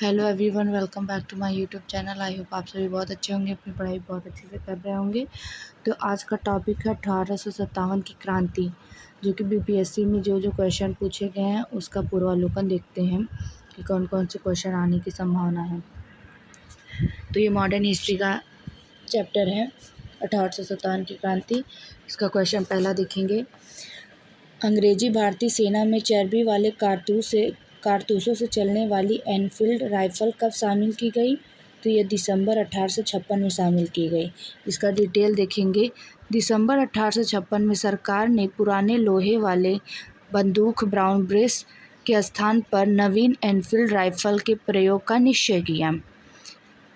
Hello everyone, welcome back to my YouTube channel. I hope आप सभी बहुत अच्छे होंगे, अपनी पढ़ाई बहुत अच्छे से कर रहे होंगे। तो आज का टॉपिक है 1857 की क्रांति, जो कि बीपीएससी में जो क्वेश्चन पूछे गए हैं उसका पूर्वावलोकन देखते हैं कि कौन कौन से क्वेश्चन आने की संभावना है। तो ये मॉडर्न हिस्ट्री का चैप्टर है 1857 की क्रांति। इसका क्वेश्चन पहला देखेंगे। अंग्रेजी भारतीय सेना में चर्बी वाले कारतूसों से चलने वाली एनफील्ड राइफल कब शामिल की गई? तो ये दिसंबर 1856 में शामिल की गई। इसका डिटेल देखेंगे। दिसंबर 1856 में सरकार ने पुराने लोहे वाले बंदूक ब्राउन ब्रेस के स्थान पर नवीन एनफील्ड राइफल के प्रयोग का निश्चय किया।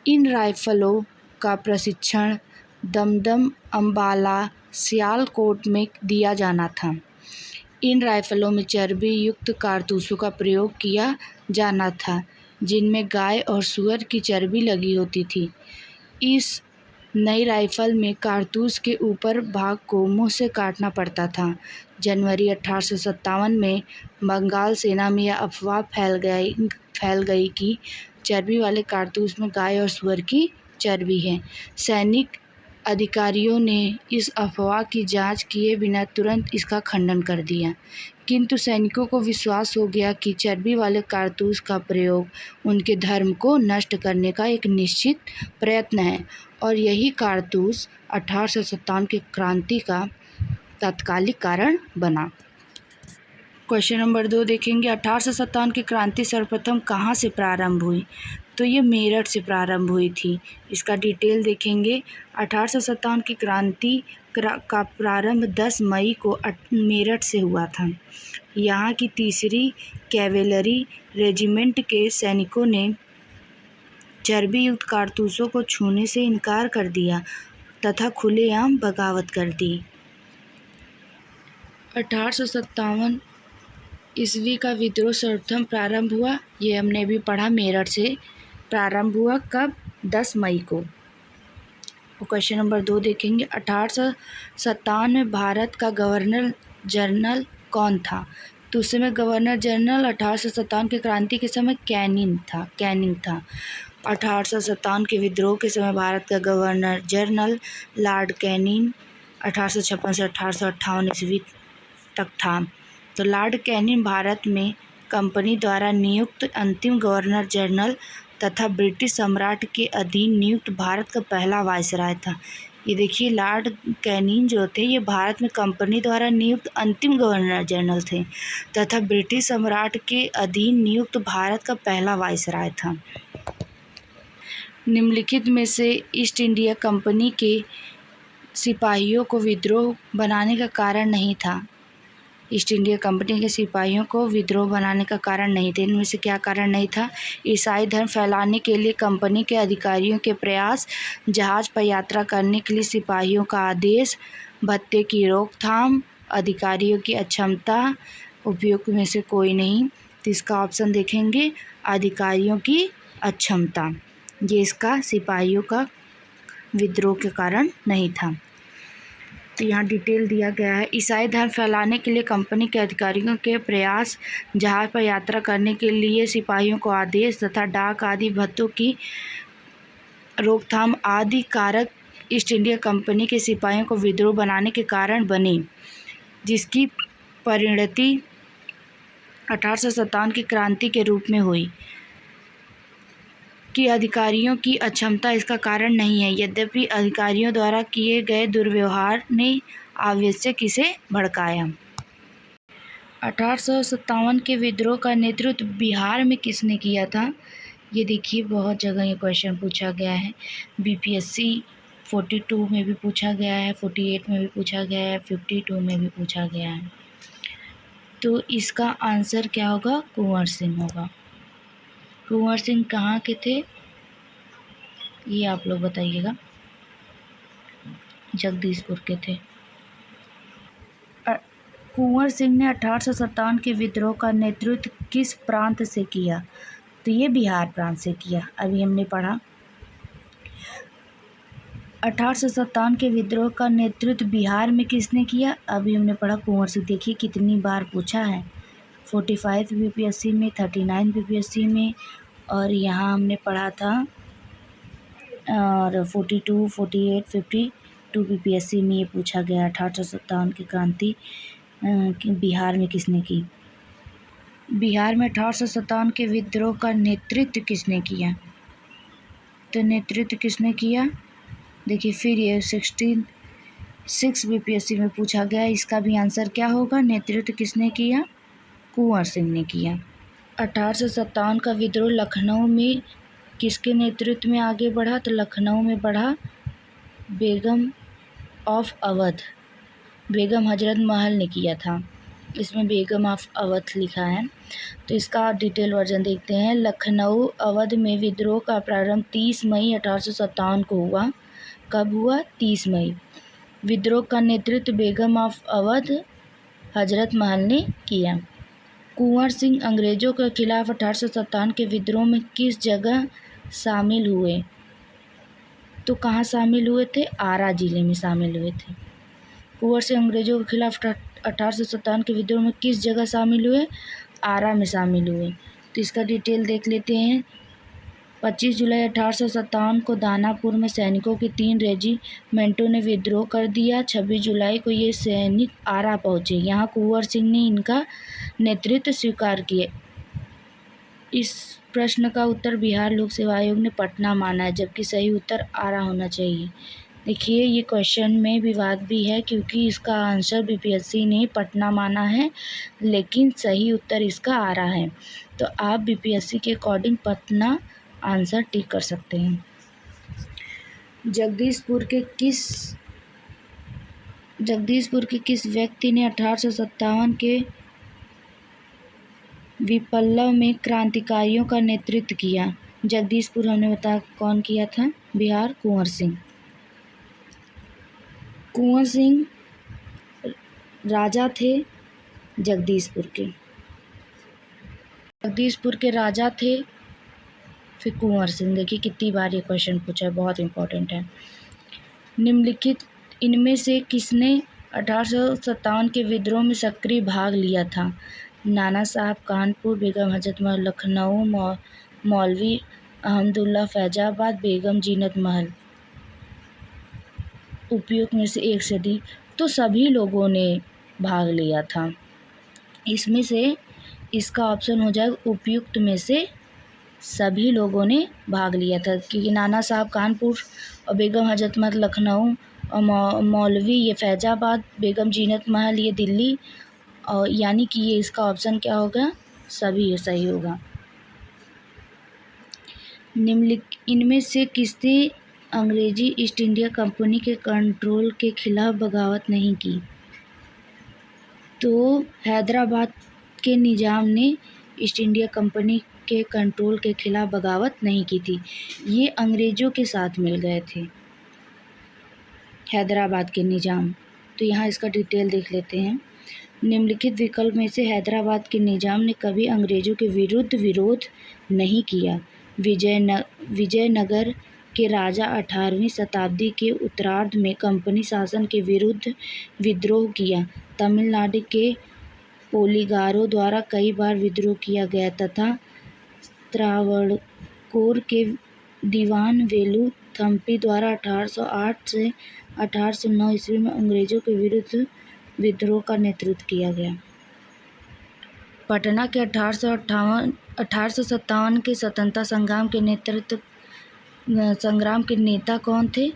इन राइफलों का प्रशिक्षण दमदम, अंबाला, सियालकोट में दिया जाना था। इन राइफलों में चर्बी युक्त कारतूसों का प्रयोग किया जाना था, जिनमें गाय और सूअर की चर्बी लगी होती थी। इस नई राइफल में कारतूस के ऊपर भाग को मुंह से काटना पड़ता था। जनवरी 1857 में बंगाल सेना में यह अफवाह फैल गई कि चर्बी वाले कारतूस में गाय और सूअर की चर्बी है। सैनिक अधिकारियों ने इस अफवाह की जांच किए बिना तुरंत इसका खंडन कर दिया, किंतु सैनिकों को विश्वास हो गया कि चर्बी वाले कारतूस का प्रयोग उनके धर्म को नष्ट करने का एक निश्चित प्रयत्न है और यही कारतूस 1857 की क्रांति का तात्कालिक कारण बना। क्वेश्चन नंबर 2 देखेंगे। 1857 की क्रांति सर्वप्रथम कहाँ से प्रारंभ हुई? तो ये मेरठ से प्रारंभ हुई थी। इसका डिटेल देखेंगे। 1857 की क्रांति का प्रारंभ 10 मई को मेरठ से हुआ था। यहाँ की 3री कैवेलरी रेजिमेंट के सैनिकों ने चर्बी युक्त कारतूसों को छूने से इनकार कर दिया तथा खुलेआम बगावत कर दी। 1857 ईस्वी का विद्रोह सर्वप्रथम प्रारंभ हुआ, ये हमने भी पढ़ा, मेरठ से प्रारंभ हुआ। कब? 10 मई को। क्वेश्चन नंबर 2 देखेंगे। 1857 में भारत का गवर्नर जनरल कौन था? तो उस समय गवर्नर जनरल 1857 की क्रांति के समय कैनिंग था। 1857 के विद्रोह के समय भारत का गवर्नर जनरल लॉर्ड कैनिंग 1856 से 1858 ईस्वी तक था। तो लॉर्ड कैनिंग भारत में कंपनी द्वारा नियुक्त अंतिम गवर्नर जनरल तथा ब्रिटिश सम्राट के अधीन नियुक्त भारत का पहला वायसराय था। ये देखिए, लॉर्ड कैनिंग जो थे ये भारत में कंपनी द्वारा नियुक्त अंतिम गवर्नर जनरल थे तथा ब्रिटिश सम्राट के अधीन नियुक्त भारत का पहला वायसराय था। निम्नलिखित में से ईस्ट इंडिया कंपनी के सिपाहियों को विद्रोह बनाने का कारण नहीं था। ईस्ट इंडिया कंपनी के सिपाहियों को विद्रोह बनाने का कारण नहीं थे। इनमें से क्या कारण नहीं था? ईसाई धर्म फैलाने के लिए कंपनी के अधिकारियों के प्रयास, जहाज पर यात्रा करने के लिए सिपाहियों का आदेश, भत्ते की रोकथाम, अधिकारियों की अक्षमता, उपयुक्त में से कोई नहीं। तो इसका ऑप्शन देखेंगे, अधिकारियों की अक्षमता। ये इसका सिपाहियों का विद्रोह के कारण नहीं था। तो यहाँ डिटेल दिया गया है। ईसाई धर्म फैलाने के लिए कंपनी के अधिकारियों के प्रयास, जहाज पर यात्रा करने के लिए सिपाहियों को आदेश तथा डाक आदि भत्तों की रोकथाम आदि कारक ईस्ट इंडिया कंपनी के सिपाहियों को विद्रोह बनाने के कारण बने, जिसकी परिणति 1857 की क्रांति के रूप में हुई। कि अधिकारियों की अक्षमता इसका कारण नहीं है, यद्यपि अधिकारियों द्वारा किए गए दुर्व्यवहार ने आवश्यक इसे भड़काया। 1857 के विद्रोह का नेतृत्व बिहार में किसने किया था? ये देखिए, बहुत जगह ये क्वेश्चन पूछा गया है। बीपीएससी 42 में भी पूछा गया है, 48 में भी पूछा गया है, 52 में भी पूछा गया है। तो इसका आंसर क्या होगा? कुंवर सिंह होगा। कुंवर सिंह कहाँ के थे ये आप लोग बताइएगा। जगदीशपुर के थे। कुंवर सिंह ने 1857 के विद्रोह का नेतृत्व किस प्रांत से किया? तो ये बिहार प्रांत से किया। अभी हमने पढ़ा 1857 के विद्रोह का नेतृत्व बिहार में किसने किया? अभी हमने पढ़ा कुंवर सिंह। देखिए कितनी बार पूछा है, 45 बीपीएससी में, 39 बीपीएससी में और यहाँ हमने पढ़ा था और 42, 48, 52 बीपीएससी में ये पूछा गया 1857 की क्रांति बिहार में किसने की। बिहार में 1857 के विद्रोह का नेतृत्व किसने किया। तो नेतृत्व किसने किया, देखिए फिर ये 6 बीपीएससी में पूछा गया, इसका भी आंसर क्या होगा, नेतृत्व किसने किया, कुंवर सिंह ने किया। 1857 का विद्रोह लखनऊ में किसके नेतृत्व में आगे बढ़ा, तो लखनऊ में बढ़ा बेगम ऑफ अवध, बेगम हजरत महल ने किया था। इसमें बेगम ऑफ अवध लिखा है, तो इसका डिटेल वर्जन देखते हैं। लखनऊ अवध में विद्रोह का प्रारंभ 30 मई 1857 को हुआ। कब हुआ, 30 मई। विद्रोह का नेतृत्व बेगम ऑफ अवध हजरत महल ने किया। कुंवर सिंह अंग्रेजों के खिलाफ 1857 के विद्रोह में किस जगह शामिल हुए, तो कहाँ शामिल हुए थे, आरा जिले में शामिल हुए थे। कुंवर सिंह अंग्रेजों के खिलाफ 1857 के विद्रोह में किस जगह शामिल हुए, आरा में शामिल हुए। तो इसका डिटेल देख लेते हैं। 25 जुलाई 1857 को दानापुर में सैनिकों के 3 रेजिमेंटों ने विद्रोह कर दिया। 26 जुलाई को ये सैनिक आरा पहुंचे। यहाँ कुंवर सिंह ने इनका नेतृत्व स्वीकार किया। इस प्रश्न का उत्तर बिहार लोक सेवा आयोग ने पटना माना है, जबकि सही उत्तर आरा होना चाहिए। देखिए ये क्वेश्चन में विवाद भी है, क्योंकि इसका आंसर बीपीएससी ने पटना माना है, लेकिन सही उत्तर इसका आरा है। तो आप बीपीएससी के अकॉर्डिंग पटना आंसर टिक कर सकते हैं। जगदीशपुर के किस व्यक्ति ने 1857 के विप्लव में क्रांतिकारियों का नेतृत्व किया। जगदीशपुर हमने बताया कौन किया था, बिहार, कुंवर सिंह। कुंवर सिंह राजा थे जगदीशपुर के राजा थे, फिर कुंवर सिंह। देखिए कितनी बार ये क्वेश्चन पूछा है, बहुत इंपॉर्टेंट है। निम्नलिखित इनमें से किसने 1857 के विद्रोह में सक्रिय भाग लिया था। नाना साहब कानपुर, बेगम हजरत महल लखनऊ, मौलवी अहमदुल्ला फैजाबाद, बेगम जीनत महल। उपयुक्त में से एक से अधिक, तो सभी लोगों ने भाग लिया था। इसमें से इसका ऑप्शन हो जाएगा उपयुक्त में से सभी लोगों ने भाग लिया था, क्योंकि नाना साहब कानपुर और बेगम हजरत महल लखनऊ और मौलवी ये फैजाबाद, बेगम जीनत महल ये दिल्ली, और यानी कि ये इसका ऑप्शन क्या होगा, सभी सही होगा। निम्नलिखित इनमें से किसने अंग्रेजी ईस्ट इंडिया कंपनी के कंट्रोल के खिलाफ बगावत नहीं की। तो हैदराबाद के निजाम ने ईस्ट इंडिया कंपनी के कंट्रोल के खिलाफ बगावत नहीं की थी। ये अंग्रेज़ों के साथ मिल गए थे, हैदराबाद के निजाम। तो यहाँ इसका डिटेल देख लेते हैं। निम्नलिखित विकल्प में से हैदराबाद के निजाम ने कभी अंग्रेज़ों के विरुद्ध विरोध नहीं किया। विजयनगर के राजा 18वीं शताब्दी के उत्तरार्ध में कंपनी शासन के विरुद्ध विद्रोह किया। तमिलनाडु के पोलिगारों द्वारा कई बार विद्रोह किया गया तथा त्रावणकोर के दीवान वेलुथम्पी द्वारा 1808 से 1809 ईस्वी में अंग्रेज़ों के विरुद्ध विद्रोह का नेतृत्व किया गया। पटना के 1857 के स्वतंत्रता संग्राम के नेता कौन थे,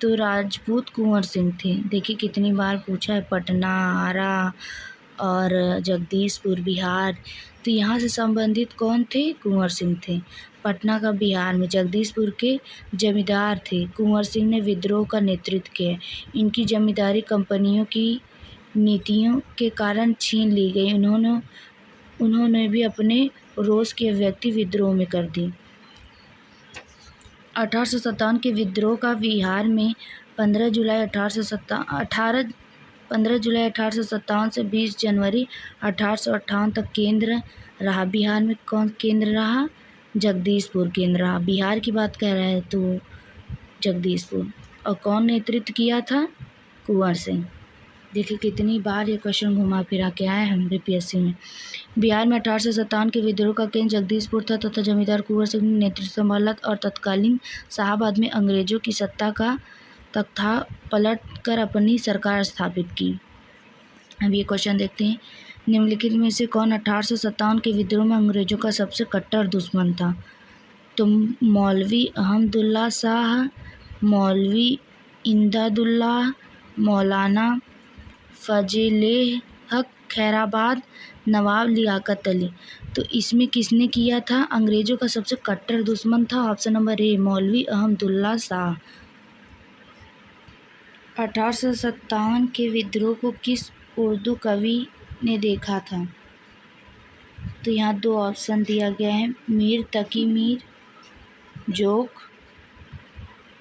तो राजपूत कुंवर सिंह थे। देखिए कितनी बार पूछा है, पटना, आरा और जगदीशपुर बिहार। तो यहाँ से संबंधित कौन थे, कुंवर सिंह थे। पटना का बिहार में, जगदीशपुर के जमींदार थे। कुंवर सिंह ने विद्रोह का नेतृत्व किया। इनकी जमींदारी कंपनियों की नीतियों के कारण छीन ली गई। उन्होंने भी अपने रोष की अभिव्यक्ति विद्रोह में कर दी। 1857 के विद्रोह का बिहार में 15 जुलाई 1857 से 20 जनवरी 1858 तक केंद्र रहा। बिहार में कौन केंद्र रहा, जगदीशपुर केंद्र रहा। बिहार की बात कह रहा है तो जगदीशपुर। और कौन नेतृत्व किया था, कुंवर सिंह। देखिए कितनी बार ये क्वेश्चन घुमा फिरा के आया है बीपीएससी में। बिहार में 1857 के विद्रोह का केंद्र जगदीशपुर था तथा जमींदार कुंवर सिंह ने नेतृत्व संभाला और तत्कालीन शाहाबाद में अंग्रेजों की सत्ता का तख्ता पलट कर अपनी सरकार स्थापित की। अब ये क्वेश्चन देखते हैं, निम्नलिखित में से कौन 1857 के विद्रोह में अंग्रेजों का सबसे कट्टर दुश्मन था? तो मौलवी अहमदुल्ला शाह, मौलवी इमदादुल्लाह, मौलाना फजले हक खैराबाद, नवाब लियाकत अली। तो इसमें किसने किया था? अंग्रेजों का सबसे कट्टर दुश्मन था ऑप्शन नंबर ए मौलवी अहमदुल्ला शाह। 1857 के विद्रोह को किस उर्दू कवि ने देखा था? तो यहाँ दो ऑप्शन दिया गया है, मीर तकी मीर, जोक,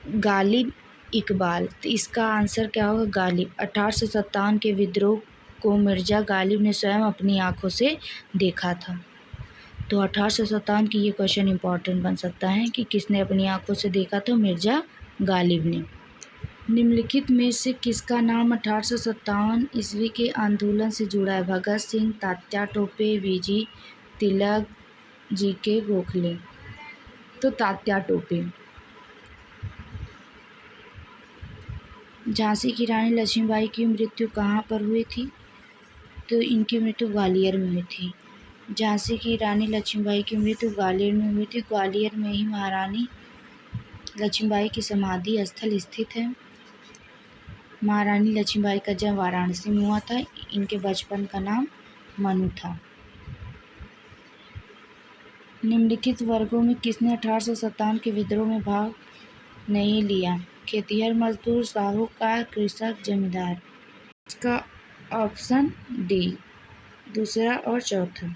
गालिब इकबाल। तो इसका आंसर क्या होगा? गालिब। 1857 के विद्रोह को मिर्ज़ा गालिब ने स्वयं अपनी आंखों से देखा था। तो 1857 की ये क्वेश्चन इंपॉर्टेंट बन सकता है कि किसने अपनी आंखों से देखा था? मिर्ज़ा गालिब ने। निम्नलिखित में से किसका नाम 1857 ईस्वी के आंदोलन से जुड़ा है? भगत सिंह, तात्या टोपे, वीजी तिलक, जीके गोखले। तो तात्या टोपे। झांसी की रानी लक्ष्मीबाई की मृत्यु कहाँ पर हुई थी? तो इनकी मृत्यु ग्वालियर में हुई थी। झांसी की रानी लक्ष्मीबाई की मृत्यु ग्वालियर में हुई थी। ग्वालियर में ही महारानी लक्ष्मीबाई की समाधि स्थल स्थित है। महारानी लक्ष्मीबाई का जन्म वाराणसी में हुआ था। इनके बचपन का नाम मनु था। निम्नलिखित वर्गों में किसने 1857 के विद्रोह में भाग नहीं लिया? खेतिहर मजदूर, साहूकार, कृषक, जमींदार। इसका ऑप्शन डी दूसरा और चौथा।